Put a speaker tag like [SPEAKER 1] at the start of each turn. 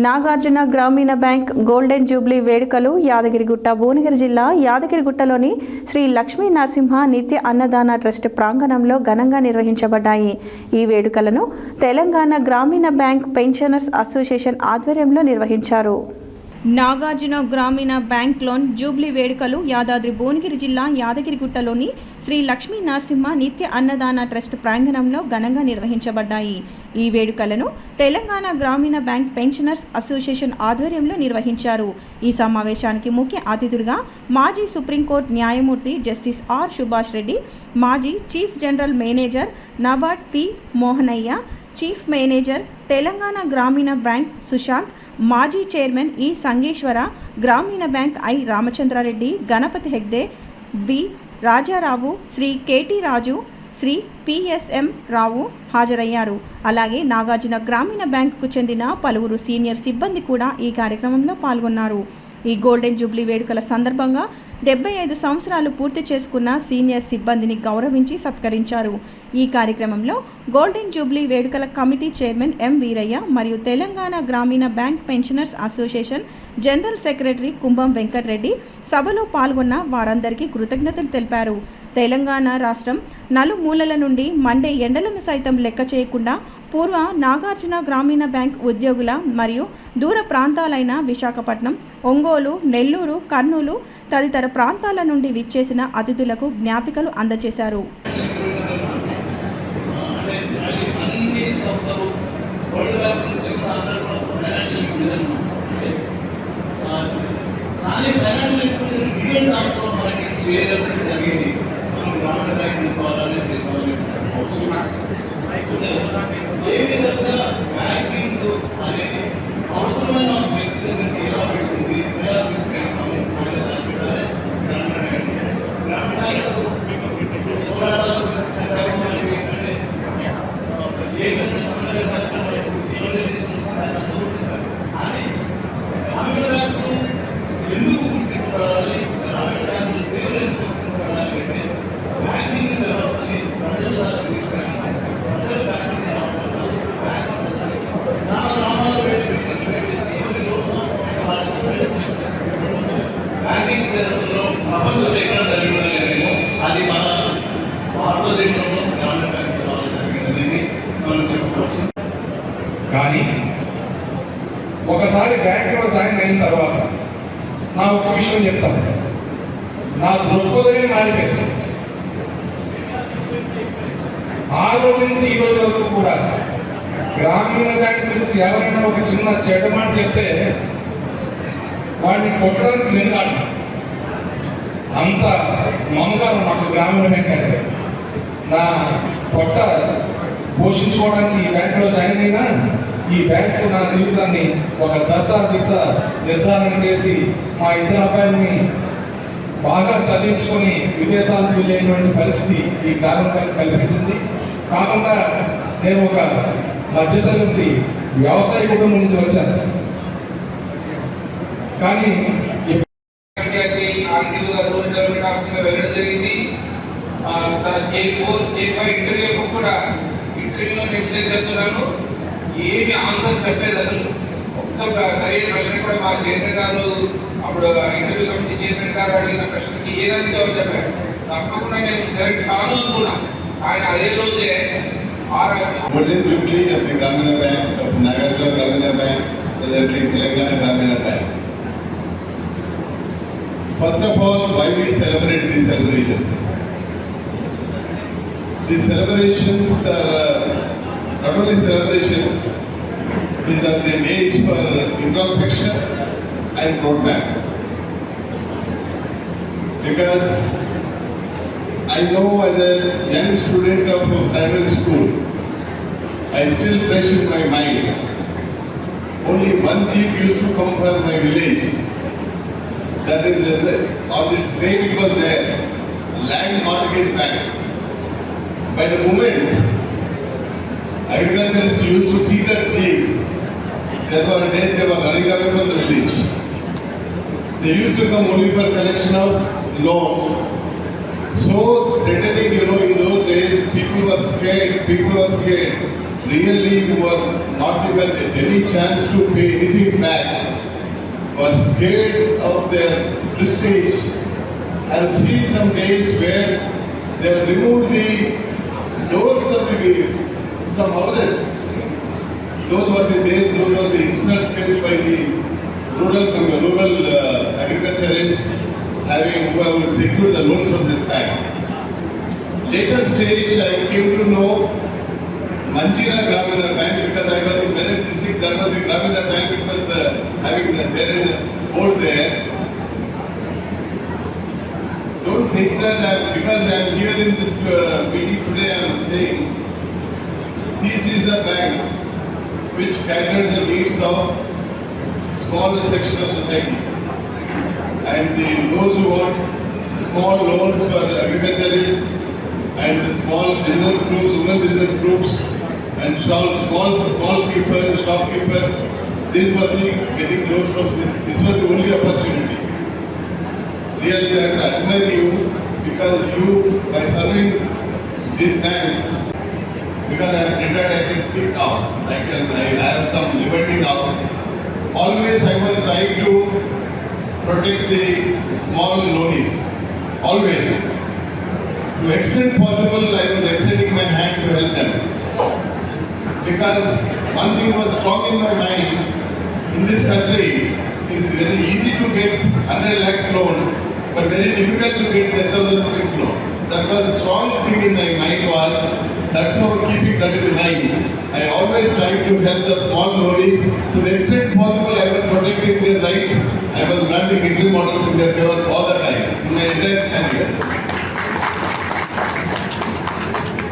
[SPEAKER 1] నాగార్జున గ్రామీణ bank golden Jubilee వేడుకలు యాదగిరిగుట్ట భువనగిరి జిల్లా యాదగిరిగుట్టలోని శ్రీ లక్ష్మీ నరసింహ నిత్య అన్నదాన ట్రస్ట్ ప్రాంగణంలో ఘనంగా నిర్వహించబడ్డాయి. ఈ వేడుకలను Telangana Grameena bank pensioners association ఆధ్వర్యంలో నిర్వహించారు. నాగార్జున గ్రామీణ బ్యాంక్ లోన్ జూబ్లీ వేడుకలు యాదాద్రి భువనగిరి జిల్లా యాదగిరిగుట్టలోని శ్రీ లక్ష్మీ నరసింహ నిత్య అన్నదాన ట్రస్ట్ ప్రాంగణంలో ఘనంగా నిర్వహించబడ్డాయి. ఈ వేడుకలను Telangana Grameena bank pensioners association ఆధ్వర్యంలో నిర్వహించారు. ఈ సమావేశానికి ముఖ్య అతిథులుగా మాజీ సుప్రీంకోర్టు న్యాయమూర్తి జస్టిస్ ఆర్ సుభాష్ రెడ్డి, మాజీ chief general manager NABARD P Mohanayya, chief manager Telangana Grameena bank Sushant, మాజీ chairman E Sangeshwara, Grameena bank I Ramachandra Reddy, Ganapathi Hegde, B Raja Rao, Shri KT Raju, Shri PSM Rao హాజరయ్యారు. అలాగే నాగార్జున గ్రామీణ బ్యాంకుకు చెందిన పలువురు సీనియర్ సిబ్బంది కూడా ఈ కార్యక్రమంలో పాల్గొన్నారు. ఈ గోల్డెన్ జూబ్లీ వేడుకల సందర్భంగా 75 సంవత్సరాలు పూర్తి చేసుకున్న సీనియర్ సిబ్బందిని గౌరవించి సత్కరించారు. ఈ కార్యక్రమంలో గోల్డెన్ జూబ్లీ వేడుకల కమిటీ చైర్మన్ ఎం వీరయ్య మరియు Telangana Grameena bank pensioners association general secretary Kumbham Venkata Reddy సభలో పాల్గొన్న వారందరికీ కృతజ్ఞతలు తెలిపారు. తెలంగాణ రాష్ట్రం నలుమూలల నుండి మండే ఎండలను సైతం లెక్క చేయకుండా పూర్వ నాగార్జున గ్రామీణ బ్యాంక్ ఉద్యోగుల మరియు దూర ప్రాంతాలైన విశాఖపట్నం, ఒంగోలు, నెల్లూరు, కర్నూలు తదితర ప్రాంతాల నుండి విచ్చేసిన అతిథులకు జ్ఞాపికలు అందజేశారు.
[SPEAKER 2] కానీ ఒకసారి బ్యాంకులో జాయిన్ అయిన తర్వాత నా ఒక విషయం చెప్తాను, నా దృక్పథమే మారిపోయింది. ఆ రోజు నుంచి ఈ రోజు వరకు కూడా గ్రామీణ బ్యాంక్ గురించి ఎవరైనా ఒక చిన్న చెడ్డ మాట చెప్తే వాడిని కొట్టడానికి వెనుకాడు. అంత మమకారం నాకు గ్రామీణ బ్యాంక్ అంటే. నా పొట్ట పోషించుకోవడానికి ఈ బ్యాంకులో జాయిన్ అయినా ఈ బ్యాంకు నా జీవితాన్ని ఒక దిశ నిర్ధారణ చేసి మా ఇద్దరు అబ్బాయిల్ని బాగా చదివించుకొని విదేశాలకు వెళ్ళేటువంటి పరిస్థితి ఈ గ్రామీణ బ్యాంక్ కల్పించింది. కాకుండా నేను ఒక మధ్యతరగతి వ్యవసాయ కుటుంబం నుంచి వచ్చాను. కానీ వెళ్ళడం జరిగింది. స్టేట్ 4, స్టేట్ 5 ఇంటర్వ్యూకు కూడా ఇంటర్వ్యూలో నేను చెప్తున్నాను, ఏమి ఆన్సర్ చెప్పేది అసలు ఒక్క సరైన ప్రశ్న కూడా మా చైర్మన్ గారు అప్పుడు ఇంటర్వ్యూ కమిటీ చైర్మన్ గారు అడిగిన ప్రశ్నకి ఏదైనా జవాబు చెప్పారు. తప్పకుండా నేను సెలెక్ట్ కాను అనుకున్నా. ఆయన అదే రోజే
[SPEAKER 3] Golden Jubilee of the Gramina Bank, of Nagarjuna Gramina Bank, presently Telangana Gramina Bank. First of all, why we celebrate these celebrations? These celebrations are not only celebrations, these are the age for introspection and roadmap. Because I know as a young student of primary school, I still fresh in my mind. Only one jeep used to come from my village. That is, on its name it was there, Land Mortgage Bank. By the moment agriculturists used to see that jeep, there were days they were running away from the village. They used to come only for collection of loans. So threatening, in those days, people were scared. really who were not given any chance to pay anything back, were scared of their prestige. I have seen some days where they have removed the doors of some houses. Those were the days, those were the insults faced by the rural agriculturists who have secured the loans from this bank. Later stage, I came to know Manjira Gramina Bank because I was in Meerut district. That was the Gramina Bank. It was having their boards there. Don't think that because I am here in this meeting today, I am saying this is a bank which caters the needs of small section of society, and those who want small loans for agriculturists and the small business groups, women business groups, and small people, shopkeepers. These were the getting loans from this. This was the only opportunity. Really, I admire you because you, by serving these banks, because I am retired, I can speak now. I have some liberty now. Always I was trying to protect the small loanies. Always. To extent possible, I was extending my hand to help them. Because one thing was strong in my mind, in this country, it is very easy to get 100 lakhs loan, but very difficult to get 10,000 rupees loan. That was a strong thing in my mind was, that's how keeping that in mind. I always tried to help the small loanies. To the extent possible, I was protecting their rights. I was granting interim orders in their favor all the time, in my entire career.